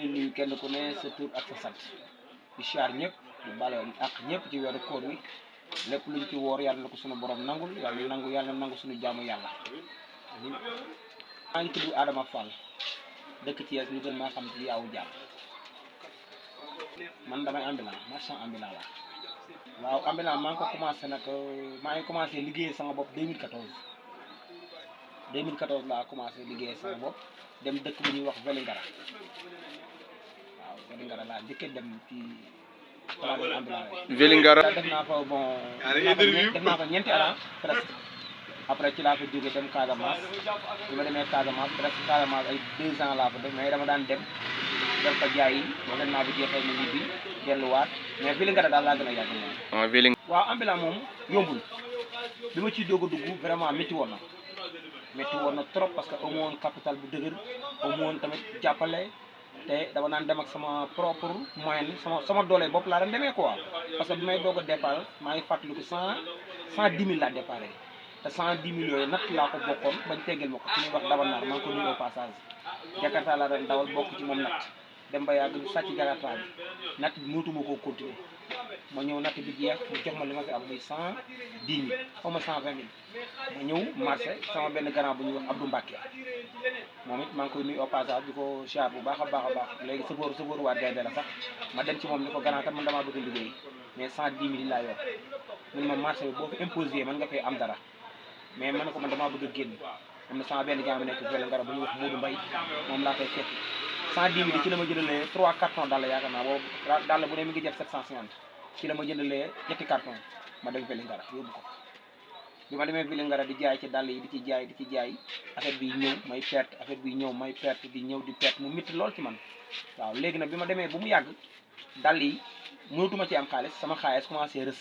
leen nuyu kenn ku ne sa tur ak sa sant di siyaar ñëpp di bale ak ñëpp ci weeru koor wi lépp luñ ci woor yàlla na ko suñu borom nangul yàlla nangu suñu jaamu yàlla. maa ngi tudd Adama Fall dëkk ci ñu gën maa xam ci Yawou Dial man damay ambulant marchand ambulant la waaw ambulant maa ngi ko commencé nag maa ngi commencé liggéey sama bopp 2014 laa commencé liggéey sama bopp dem dëkk bu ñuy wax Vélingara waaw Vélingara laa njëkkee dem ci place ambulant Vélingara def naa fa bon def naa fa ñeenti at presque après ci laa fa jógee dem Casamance bi ma demee Casamance presque Casamance ay 2 ans laa fa def mais dama daan dem fa jaay yi wala naa bi jeexee ma ñibbi delluwaat mais Vélingara daal laa gën a yàgg moom. waaw ambulant moom yombul bi ma ciy doog a dugg vraiment métti woon na trop parce que amu woon capital bu dëgër amu woon tamit jàppale te dama naan dem ak sama propre moyen sama doole bopp laa daan demee quoi parce que bi may doog a départ maa ngi fàttaliku 110 000 laa déparé te 110 000 yooyu natt laa ko bokkoon bañ teggal ma ko ci ñuy wax Dabanaar maa ngi ko nuyu au passage Jakarta laa doon dawal bokk ci moom natt dem ba yàgg sàcc Jakarta bi natt bi mënatuma koo continuer ma ñëw natt bi jeex mu jox ma li ma fi am muy 110 000 xaw ma 120 000 ma ñëw marché sama benn grand bu ñuy wax Abdou Mbacke moom it maa ngi koy nuyu au passage di ko siyaar bu baax a baax léegi sëfóor waa Gaynde la sax ma dem ci moom ni ko grand kat man damaa bëgg liggéey mais 110 000 laa yor mun ma marché bi boo fi imposé man nga fay am dara mais man ne ko man damaa bëgg a génn am na sama benn gars bu nekk Vélingara bu ñuy wax Modou Mbaye moom laa koy fekk 110 000 ci la ma jëndalee 3 cartons dàll yaakaar naa boobu dàll bu ne mi ngi jar 750 ci la ma jëndalee 7 cartons ma dem Vélingara yóbbu ko bi ma demee Vélingara di jaay ci dàll yi di ci jaay affaire bi ñëw may perte affaire bi ñëw may perte di ñëw di perte mu métti lool ci man waaw léegi nag bi ma demee bu mu yàgg dàll yi mënatuma ci am xaalis sama xaalis commencé rës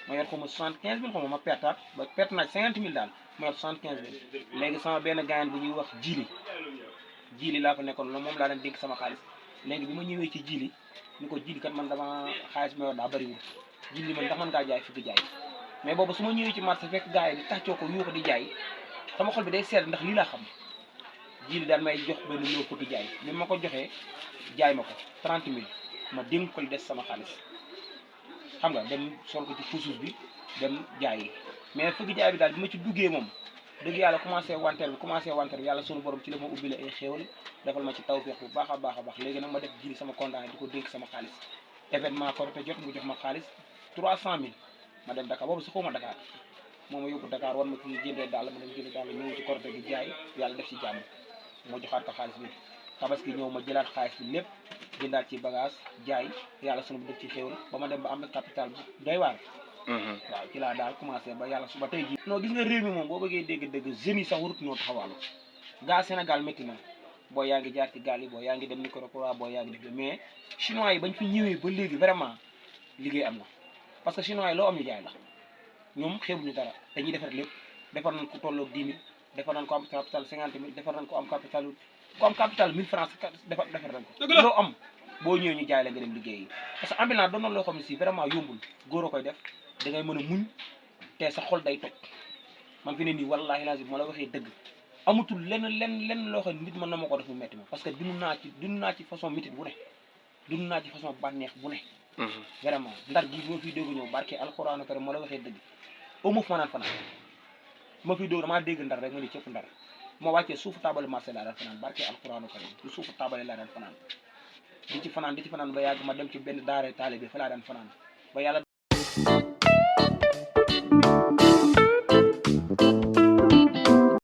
ma yor ko ma 75 000 xaw ma pertaat ba perte naa 50 000 daal ma yor 75 000 léegi sama benn gaayan bu ñuy wax jiili laa fa nekkoon moom laa leen dénk sama xaalis léegi bi ma ñëwee ci jiili ni ko jiili kat man dama xaalis ma yor daa bëriwul jiili man ndax mën ngaa jaay fukki jaay mais boobu su ma ñëwee ci marché fekk gars yi di tàccoo ko yuuxu di jaay sama xol bi day seet ndax lii laa xam jiili daal may jox benn loo fukki jaay bi ma ko joxee jaay ma ko 30 000 ma dénk ko li des sama xaalis xam nga dem sol ko ci pusus bi dem jaay yi mais fukki jaay bi daal bi ma ci duggee moom dëgg yàlla commencé wanteer bi yàlla sunu borom ci la ma ubbi la ay xéewal defal ma ci tawfeex bu baax a baax léegi nag ma def jiili sama kontaan di ko dénk sama xaalis événement Korité jot mu jox ma xaalis 300 000 ma dem Dakar boobu su xaw ma Dakar moo ma yóbbu Dakar war ma fi jëndee daal ma dem jëndee daal ñëw ci Korité gi jaay yàlla def ci jàmm moo joxaat ko xaalis bi tabaski ñëw ma jëlaat xaalis bi lépp jëndaat ci bagage jaay yàlla sunu def ci xéewal ba ma dem ba am capital bu doy waar waaw ci laa daal commencé ba yàlla suba tey jii non gis nga réew mi moom boo bëggee dégg jeunes yi sax warut ñoo taxawaalu gaa Sénégal métti na boo yaa ngi jaar ci gaal yi boo yaa ngi dem Nicaragua boo yaa ngi def mais chinois yi bañ fi ñëwee ba léegi vraiment liggéey am na parce que chinois yi loo am ñu jaay la ñoom xeebuñu dara dañuy defar lépp defar nañ ko tolloog 10 000 defar nañ ko am capital 50 000 defar nañ ko am capital 1000 francs defar nañ ko loo am boo ñëwee ñu jaay la nga dem liggéey parce que ambulant doon na loo xam ne si vraiment yombul góor a koy def da ngay mën a muñ te sa xol day toj man fi ne nii wallaahi lazim ma la waxee dëgg amatul lenn loo xam ne nit mën na ma ko def mu metti ma parce que dund naa ci façon métit bu ne dund naa ci façon bànneex bu ne vraiment ndar gi moo fiy dégg ñëw barke alxuraanu karim ma la waxee dëgg amu fa naan fanaan ma fiy dégg damaa dégg ndar rek ma ni cëpp ndar ma wàccee suufu taabale marché laa daan fanaan barke alxuraanu karim du suufu taabale laa daan fanaan di ci fanaan ba yàgg ma dem ci benn daara taalibe bi fa laa daan fanaan ba yàlla